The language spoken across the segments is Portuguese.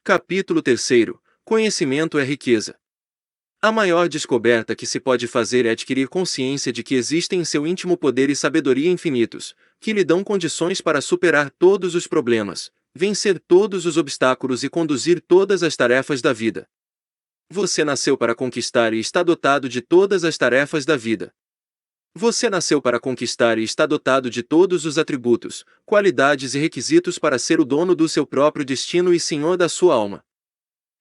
Capítulo 3. Conhecimento é riqueza. A maior descoberta que se pode fazer é adquirir consciência de que existem em seu íntimo poder e sabedoria infinitos, que lhe dão condições para superar todos os problemas, vencer todos os obstáculos e conduzir todas as tarefas da vida. Você nasceu para conquistar e está dotado de todas as tarefas da vida. Você nasceu para conquistar e está dotado de todos os atributos, qualidades e requisitos para ser o dono do seu próprio destino e senhor da sua alma.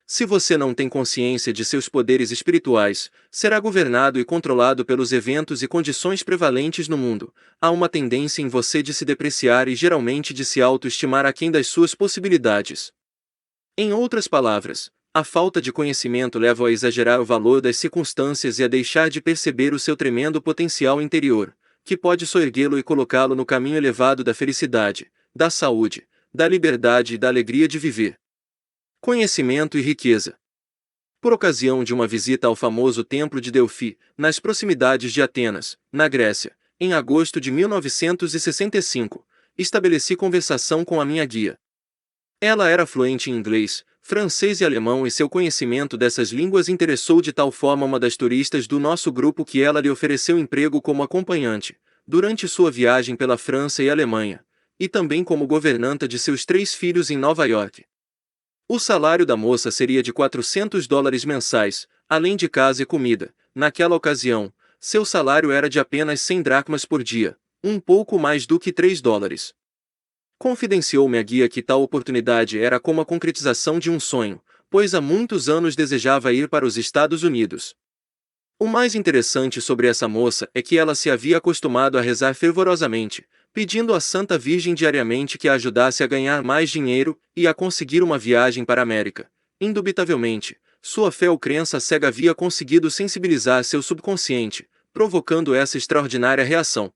Se você não tem consciência de seus poderes espirituais, será governado e controlado pelos eventos e condições prevalentes no mundo. Há uma tendência em você de se depreciar e geralmente de se autoestimar aquém das suas possibilidades. Em outras palavras, a falta de conhecimento leva a exagerar o valor das circunstâncias e a deixar de perceber o seu tremendo potencial interior, que pode soerguê-lo e colocá-lo no caminho elevado da felicidade, da saúde, da liberdade e da alegria de viver. Conhecimento e riqueza. Por ocasião de uma visita ao famoso Templo de Delfi, nas proximidades de Atenas, na Grécia, em agosto de 1965, estabeleci conversação com a minha guia. Ela era fluente em inglês, francês e alemão e seu conhecimento dessas línguas interessou de tal forma uma das turistas do nosso grupo que ela lhe ofereceu emprego como acompanhante, durante sua viagem pela França e Alemanha, e também como governanta de seus 3 filhos em Nova York. O salário da moça seria de $400 mensais, além de casa e comida. Naquela ocasião, seu salário era de apenas 100 dracmas por dia, um pouco mais do que $3. Confidenciou-me a guia que tal oportunidade era como a concretização de um sonho, pois há muitos anos desejava ir para os Estados Unidos. O mais interessante sobre essa moça é que ela se havia acostumado a rezar fervorosamente, pedindo à Santa Virgem diariamente que a ajudasse a ganhar mais dinheiro e a conseguir uma viagem para a América. Indubitavelmente, sua fé ou crença cega havia conseguido sensibilizar seu subconsciente, provocando essa extraordinária reação.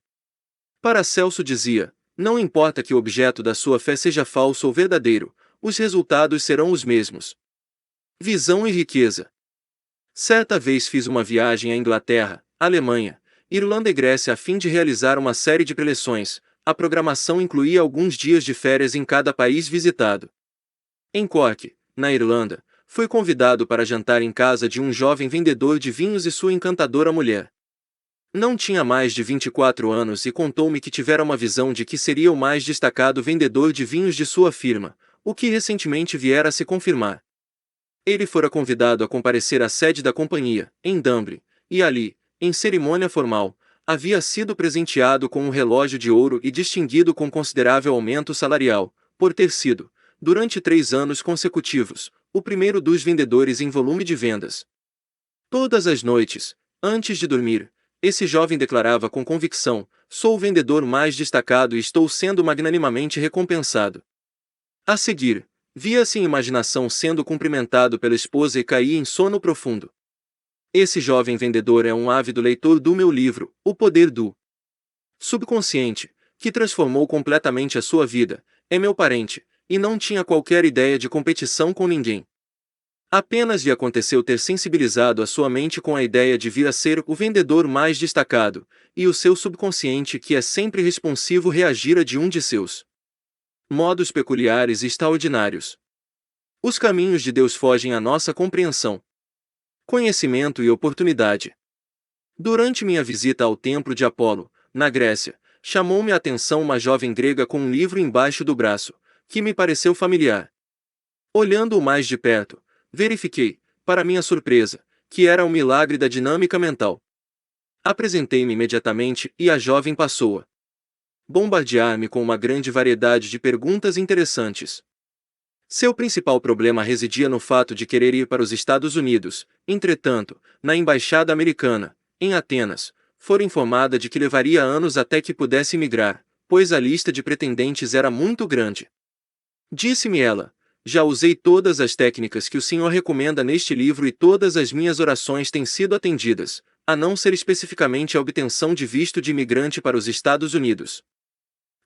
Paracelso dizia: não importa que o objeto da sua fé seja falso ou verdadeiro, os resultados serão os mesmos. Visão e riqueza. Certa vez fiz uma viagem à Inglaterra, Alemanha, Irlanda e Grécia a fim de realizar uma série de preleções. A programação incluía alguns dias de férias em cada país visitado. Em Cork, na Irlanda, fui convidado para jantar em casa de um jovem vendedor de vinhos e sua encantadora mulher. Não tinha mais de 24 anos e contou-me que tivera uma visão de que seria o mais destacado vendedor de vinhos de sua firma, o que recentemente viera a se confirmar. Ele fora convidado a comparecer à sede da companhia, em Dublin, e ali, em cerimônia formal, havia sido presenteado com um relógio de ouro e distinguido com considerável aumento salarial, por ter sido, durante 3 anos consecutivos, o primeiro dos vendedores em volume de vendas. Todas as noites, antes de dormir, esse jovem declarava com convicção: sou o vendedor mais destacado e estou sendo magnanimamente recompensado. A seguir, via-se em imaginação sendo cumprimentado pela esposa e caía em sono profundo. Esse jovem vendedor é um ávido leitor do meu livro, O Poder do Subconsciente, que transformou completamente a sua vida. É meu parente, e não tinha qualquer ideia de competição com ninguém. Apenas lhe aconteceu ter sensibilizado a sua mente com a ideia de vir a ser o vendedor mais destacado, e o seu subconsciente, que é sempre responsivo, reagira de um de seus modos peculiares e extraordinários. Os caminhos de Deus fogem à nossa compreensão. Conhecimento e oportunidade. Durante minha visita ao templo de Apolo, na Grécia, chamou-me a atenção uma jovem grega com um livro embaixo do braço, que me pareceu familiar. Olhando-o mais de perto, verifiquei, para minha surpresa, que era o milagre da dinâmica mental. Apresentei-me imediatamente e a jovem passou a bombardear-me com uma grande variedade de perguntas interessantes. Seu principal problema residia no fato de querer ir para os Estados Unidos. Entretanto, na embaixada americana, em Atenas, fora informada de que levaria anos até que pudesse migrar, pois a lista de pretendentes era muito grande. Disse-me ela: já usei todas as técnicas que o senhor recomenda neste livro e todas as minhas orações têm sido atendidas, a não ser especificamente a obtenção de visto de imigrante para os Estados Unidos.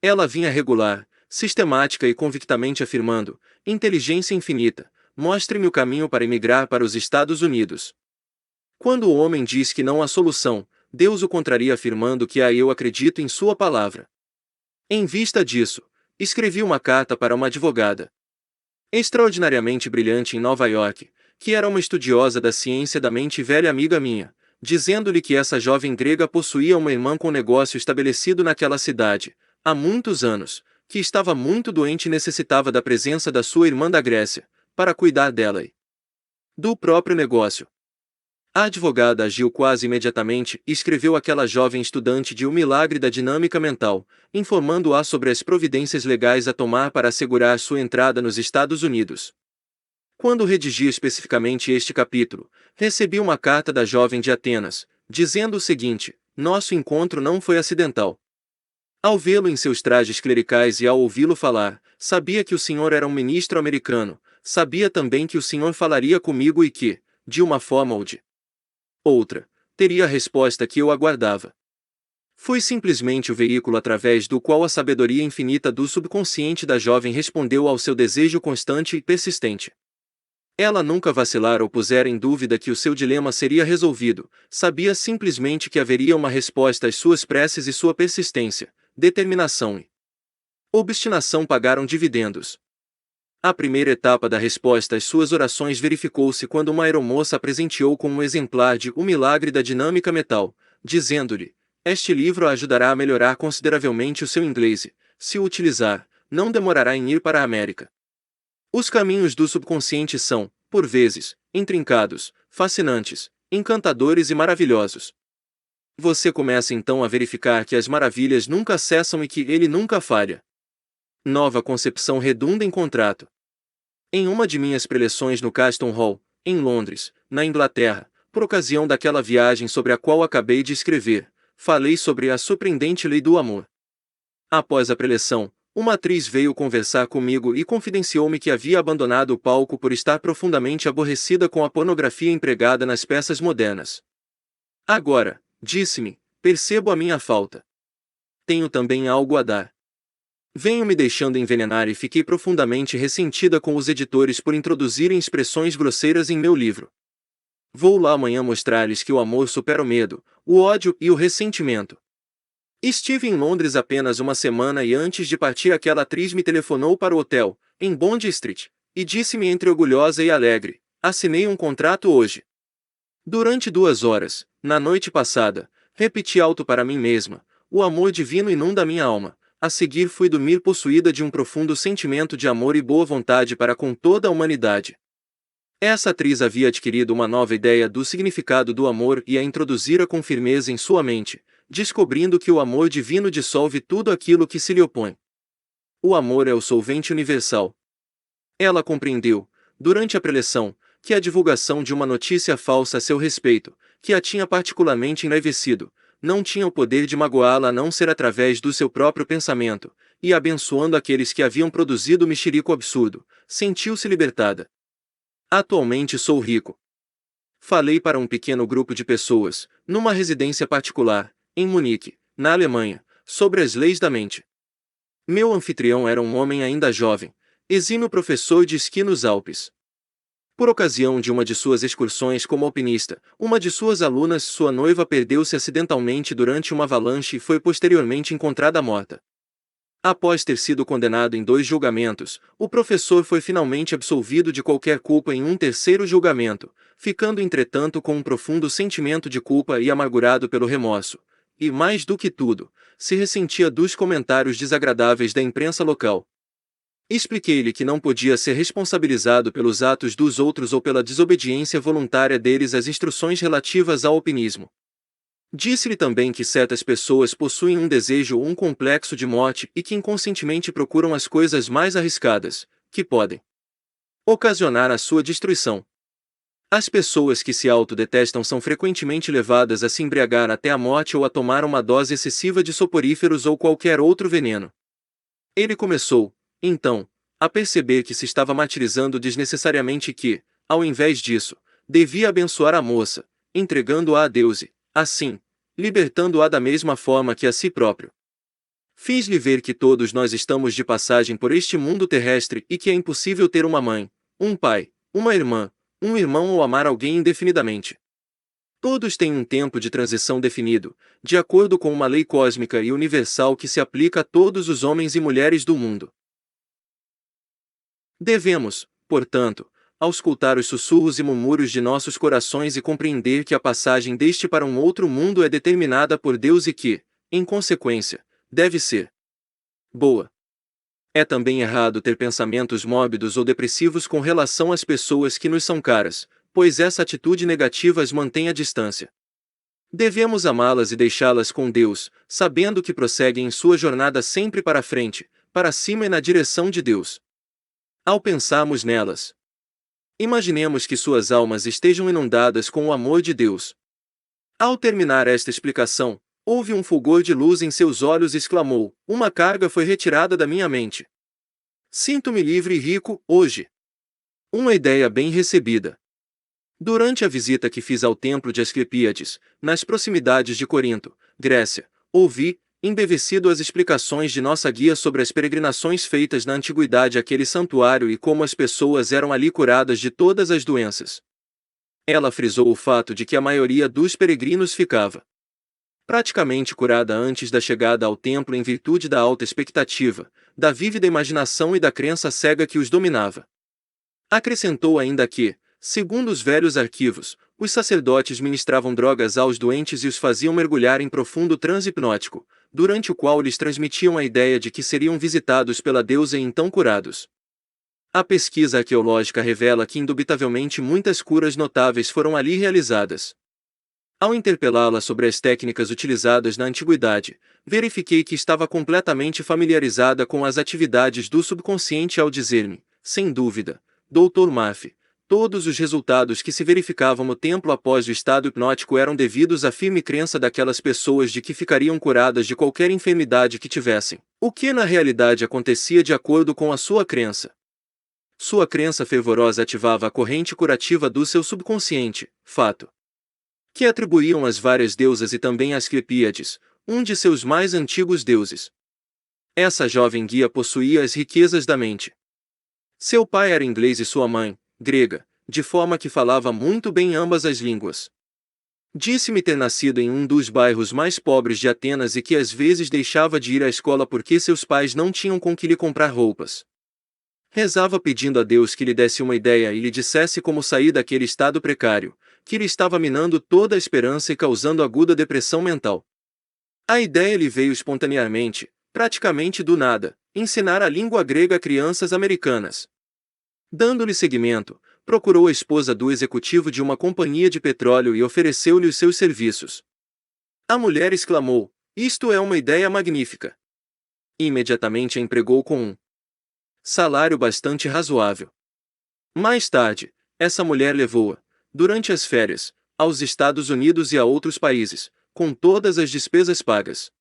Ela vinha regular, sistemática e convictamente afirmando: inteligência infinita, mostre-me o caminho para emigrar para os Estados Unidos. Quando o homem diz que não há solução, Deus o contraria afirmando que eu acredito em sua palavra. Em vista disso, escrevi uma carta para uma advogada. extraordinariamente brilhante em Nova York, que era uma estudiosa da ciência da mente e velha amiga minha, dizendo-lhe que essa jovem grega possuía uma irmã com negócio estabelecido naquela cidade, há muitos anos, que estava muito doente e necessitava da presença da sua irmã da Grécia, para cuidar dela e do próprio negócio. A advogada agiu quase imediatamente e escreveu àquela jovem estudante de O Milagre da Dinâmica Mental, informando-a sobre as providências legais a tomar para assegurar sua entrada nos Estados Unidos. Quando redigi especificamente este capítulo, recebi uma carta da jovem de Atenas, dizendo o seguinte: nosso encontro não foi acidental. Ao vê-lo em seus trajes clericais e ao ouvi-lo falar, sabia que o senhor era um ministro americano, sabia também que o senhor falaria comigo e que, de uma forma ou de outra, teria a resposta que eu aguardava. Fui simplesmente o veículo através do qual a sabedoria infinita do subconsciente da jovem respondeu ao seu desejo constante e persistente. Ela nunca vacilara ou pusera em dúvida que o seu dilema seria resolvido, sabia simplesmente que haveria uma resposta às suas preces e sua persistência, determinação e obstinação pagaram dividendos. A primeira etapa da resposta às suas orações verificou-se quando uma aeromoça a presenteou com um exemplar de O Milagre da Dinâmica Mental, dizendo-lhe: este livro a ajudará a melhorar consideravelmente o seu inglês e, se o utilizar, não demorará em ir para a América. Os caminhos do subconsciente são, por vezes, intrincados, fascinantes, encantadores e maravilhosos. Você começa então a verificar que as maravilhas nunca cessam e que ele nunca falha. Nova concepção redunda em contrato. Em uma de minhas preleções no Caston Hall, em Londres, na Inglaterra, por ocasião daquela viagem sobre a qual acabei de escrever, falei sobre a surpreendente lei do amor. Após a preleção, uma atriz veio conversar comigo e confidenciou-me que havia abandonado o palco por estar profundamente aborrecida com a pornografia empregada nas peças modernas. Agora, disse-me, percebo a minha falta. Tenho também algo a dar. Venho me deixando envenenar e fiquei profundamente ressentida com os editores por introduzirem expressões grosseiras em meu livro. Vou lá amanhã mostrar-lhes que o amor supera o medo, o ódio e o ressentimento. Estive em Londres apenas uma semana e antes de partir aquela atriz me telefonou para o hotel, em Bond Street, e disse-me entre orgulhosa e alegre: assinei um contrato hoje. Durante 2 horas, na noite passada, repeti alto para mim mesma: o amor divino inunda minha alma. A seguir fui dormir possuída de um profundo sentimento de amor e boa vontade para com toda a humanidade. Essa atriz havia adquirido uma nova ideia do significado do amor e a introduzira com firmeza em sua mente, descobrindo que o amor divino dissolve tudo aquilo que se lhe opõe. O amor é o solvente universal. Ela compreendeu, durante a preleção, que a divulgação de uma notícia falsa a seu respeito, que a tinha particularmente enraivecido, não tinha o poder de magoá-la a não ser através do seu próprio pensamento, e abençoando aqueles que haviam produzido o mexerico absurdo, sentiu-se libertada. Atualmente sou rico. Falei para um pequeno grupo de pessoas, numa residência particular, em Munique, na Alemanha, sobre as leis da mente. Meu anfitrião era um homem ainda jovem, exímio professor de esqui nos Alpes. Por ocasião de uma de suas excursões como alpinista, uma de suas alunas, sua noiva, perdeu-se acidentalmente durante uma avalanche e foi posteriormente encontrada morta. Após ter sido condenado em 2 julgamentos, o professor foi finalmente absolvido de qualquer culpa em um terceiro julgamento, ficando entretanto com um profundo sentimento de culpa e amargurado pelo remorso. E, mais do que tudo, se ressentia dos comentários desagradáveis da imprensa local. Expliquei-lhe que não podia ser responsabilizado pelos atos dos outros ou pela desobediência voluntária deles às instruções relativas ao alpinismo. Disse-lhe também que certas pessoas possuem um desejo ou um complexo de morte e que inconscientemente procuram as coisas mais arriscadas, que podem ocasionar a sua destruição. As pessoas que se autodetestam são frequentemente levadas a se embriagar até a morte ou a tomar uma dose excessiva de soporíferos ou qualquer outro veneno. Ele começou, então, a perceber que se estava martirizando desnecessariamente e que, ao invés disso, devia abençoar a moça, entregando-a a Deus e, assim, libertando-a da mesma forma que a si próprio. Fiz-lhe ver que todos nós estamos de passagem por este mundo terrestre e que é impossível ter uma mãe, um pai, uma irmã, um irmão ou amar alguém indefinidamente. Todos têm um tempo de transição definido, de acordo com uma lei cósmica e universal que se aplica a todos os homens e mulheres do mundo. Devemos, portanto, auscultar os sussurros e murmúrios de nossos corações e compreender que a passagem deste para um outro mundo é determinada por Deus e que, em consequência, deve ser boa. É também errado ter pensamentos mórbidos ou depressivos com relação às pessoas que nos são caras, pois essa atitude negativa as mantém à distância. Devemos amá-las e deixá-las com Deus, sabendo que prosseguem em sua jornada sempre para frente, para cima e na direção de Deus. Ao pensarmos nelas, imaginemos que suas almas estejam inundadas com o amor de Deus. Ao terminar esta explicação, houve um fulgor de luz em seus olhos e exclamou: "Uma carga foi retirada da minha mente. Sinto-me livre e rico, hoje." Uma ideia bem recebida. Durante a visita que fiz ao templo de Asclepíades, nas proximidades de Corinto, Grécia, ouvi, embevecido as explicações de nossa guia sobre as peregrinações feitas na antiguidade àquele santuário e como as pessoas eram ali curadas de todas as doenças. Ela frisou o fato de que a maioria dos peregrinos ficava praticamente curada antes da chegada ao templo em virtude da alta expectativa, da vívida imaginação e da crença cega que os dominava. Acrescentou ainda que, segundo os velhos arquivos, os sacerdotes ministravam drogas aos doentes e os faziam mergulhar em profundo transe hipnótico, durante o qual lhes transmitiam a ideia de que seriam visitados pela deusa e então curados. A pesquisa arqueológica revela que indubitavelmente muitas curas notáveis foram ali realizadas. Ao interpelá-la sobre as técnicas utilizadas na antiguidade, verifiquei que estava completamente familiarizada com as atividades do subconsciente ao dizer-me, sem dúvida, Dr. Maffei, todos os resultados que se verificavam no templo após o estado hipnótico eram devidos à firme crença daquelas pessoas de que ficariam curadas de qualquer enfermidade que tivessem, o que na realidade acontecia de acordo com a sua crença. Sua crença fervorosa ativava a corrente curativa do seu subconsciente, fato que atribuíam às várias deusas e também às Asclepíades, um de seus mais antigos deuses. Essa jovem guia possuía as riquezas da mente. Seu pai era inglês e sua mãe, grega, de forma que falava muito bem ambas as línguas. Disse-me ter nascido em um dos bairros mais pobres de Atenas e que às vezes deixava de ir à escola porque seus pais não tinham com que lhe comprar roupas. Rezava pedindo a Deus que lhe desse uma ideia e lhe dissesse como sair daquele estado precário, que lhe estava minando toda a esperança e causando aguda depressão mental. A ideia lhe veio espontaneamente, praticamente do nada, ensinar a língua grega a crianças americanas. Dando-lhe seguimento, procurou a esposa do executivo de uma companhia de petróleo e ofereceu-lhe os seus serviços. A mulher exclamou: "Isto é uma ideia magnífica." E imediatamente a empregou com um salário bastante razoável. Mais tarde, essa mulher levou-a, durante as férias, aos Estados Unidos e a outros países, com todas as despesas pagas.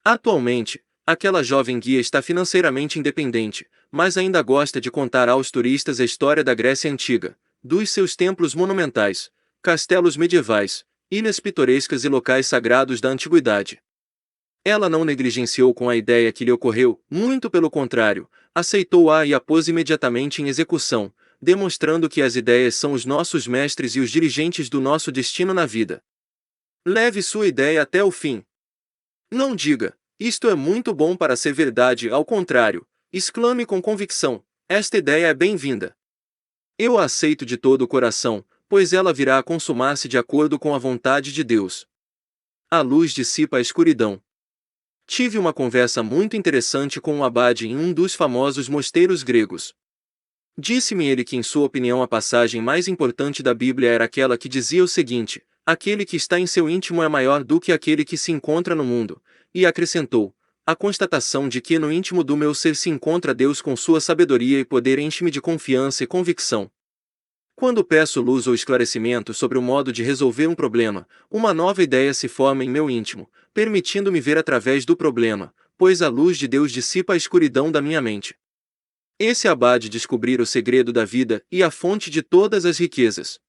Atualmente, aquela jovem guia está financeiramente independente, mas ainda gosta de contar aos turistas a história da Grécia Antiga, dos seus templos monumentais, castelos medievais, ilhas pitorescas e locais sagrados da antiguidade. Ela não negligenciou com a ideia que lhe ocorreu, muito pelo contrário, aceitou-a e a pôs imediatamente em execução, demonstrando que as ideias são os nossos mestres e os dirigentes do nosso destino na vida. Leve sua ideia até o fim. Não diga: "Isto é muito bom para ser verdade", ao contrário, exclame com convicção: "Esta ideia é bem-vinda. Eu a aceito de todo o coração, pois ela virá a consumar-se de acordo com a vontade de Deus." A luz dissipa a escuridão. Tive uma conversa muito interessante com um abade em um dos famosos mosteiros gregos. Disse-me ele que em sua opinião a passagem mais importante da Bíblia era aquela que dizia o seguinte: "Aquele que está em seu íntimo é maior do que aquele que se encontra no mundo", e acrescentou: "A constatação de que no íntimo do meu ser se encontra Deus com sua sabedoria e poder enche-me de confiança e convicção. Quando peço luz ou esclarecimento sobre o modo de resolver um problema, uma nova ideia se forma em meu íntimo, permitindo-me ver através do problema, pois a luz de Deus dissipa a escuridão da minha mente." Esse abade descobrira o segredo da vida e a fonte de todas as riquezas.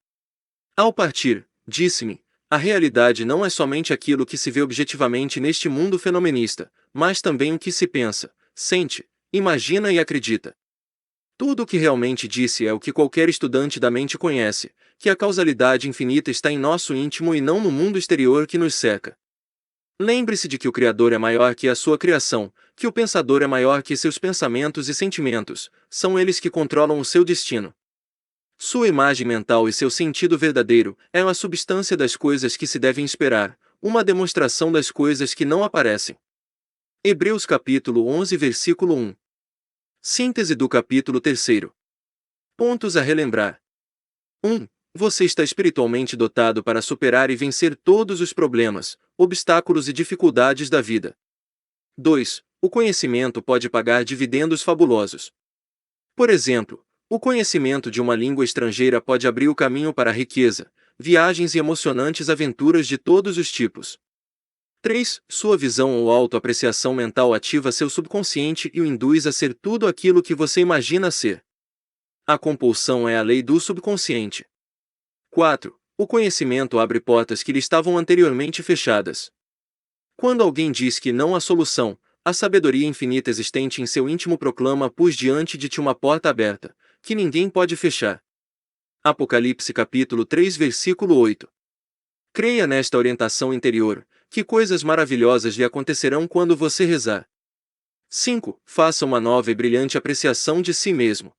Ao partir, disse-me: "A realidade não é somente aquilo que se vê objetivamente neste mundo fenomenista, mas também o que se pensa, sente, imagina e acredita." Tudo o que realmente disse é o que qualquer estudante da mente conhece, que a causalidade infinita está em nosso íntimo e não no mundo exterior que nos cerca. Lembre-se de que o Criador é maior que a sua criação, que o pensador é maior que seus pensamentos e sentimentos, são eles que controlam o seu destino. Sua imagem mental e seu sentido verdadeiro é a substância das coisas que se devem esperar, uma demonstração das coisas que não aparecem. Hebreus capítulo 11 versículo 1. Síntese do capítulo 3. Pontos a relembrar. 1. Você está espiritualmente dotado para superar e vencer todos os problemas, obstáculos e dificuldades da vida. 2. O conhecimento pode pagar dividendos fabulosos. Por exemplo, o conhecimento de uma língua estrangeira pode abrir o caminho para a riqueza, viagens e emocionantes aventuras de todos os tipos. 3. Sua visão ou autoapreciação mental ativa seu subconsciente e o induz a ser tudo aquilo que você imagina ser. A compulsão é a lei do subconsciente. 4. O conhecimento abre portas que lhe estavam anteriormente fechadas. Quando alguém diz que não há solução, a sabedoria infinita existente em seu íntimo proclama: pus diante de ti uma porta aberta, que ninguém pode fechar. Apocalipse capítulo 3 versículo 8. Creia nesta orientação interior, que coisas maravilhosas lhe acontecerão quando você rezar. 5. Faça uma nova e brilhante apreciação de si mesmo.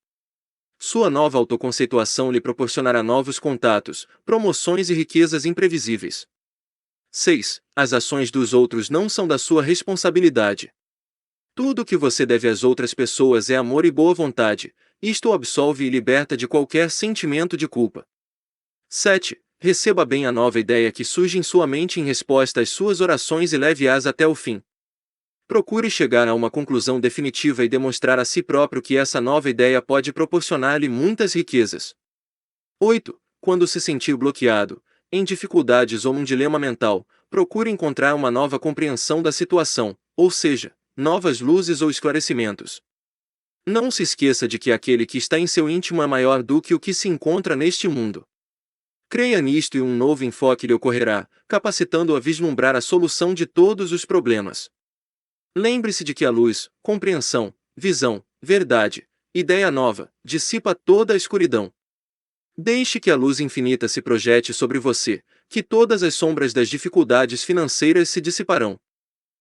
Sua nova autoconceituação lhe proporcionará novos contatos, promoções e riquezas imprevisíveis. 6. As ações dos outros não são da sua responsabilidade. Tudo o que você deve às outras pessoas é amor e boa vontade, isto o absolve e liberta de qualquer sentimento de culpa. 7. Receba bem a nova ideia que surge em sua mente em resposta às suas orações e leve-as até o fim. Procure chegar a uma conclusão definitiva e demonstrar a si próprio que essa nova ideia pode proporcionar-lhe muitas riquezas. 8. Quando se sentir bloqueado, em dificuldades ou num dilema mental, procure encontrar uma nova compreensão da situação, ou seja, novas luzes ou esclarecimentos. Não se esqueça de que aquele que está em seu íntimo é maior do que o que se encontra neste mundo. Creia nisto e um novo enfoque lhe ocorrerá, capacitando-o a vislumbrar a solução de todos os problemas. Lembre-se de que a luz, compreensão, visão, verdade, ideia nova, dissipa toda a escuridão. Deixe que a luz infinita se projete sobre você, que todas as sombras das dificuldades financeiras se dissiparão.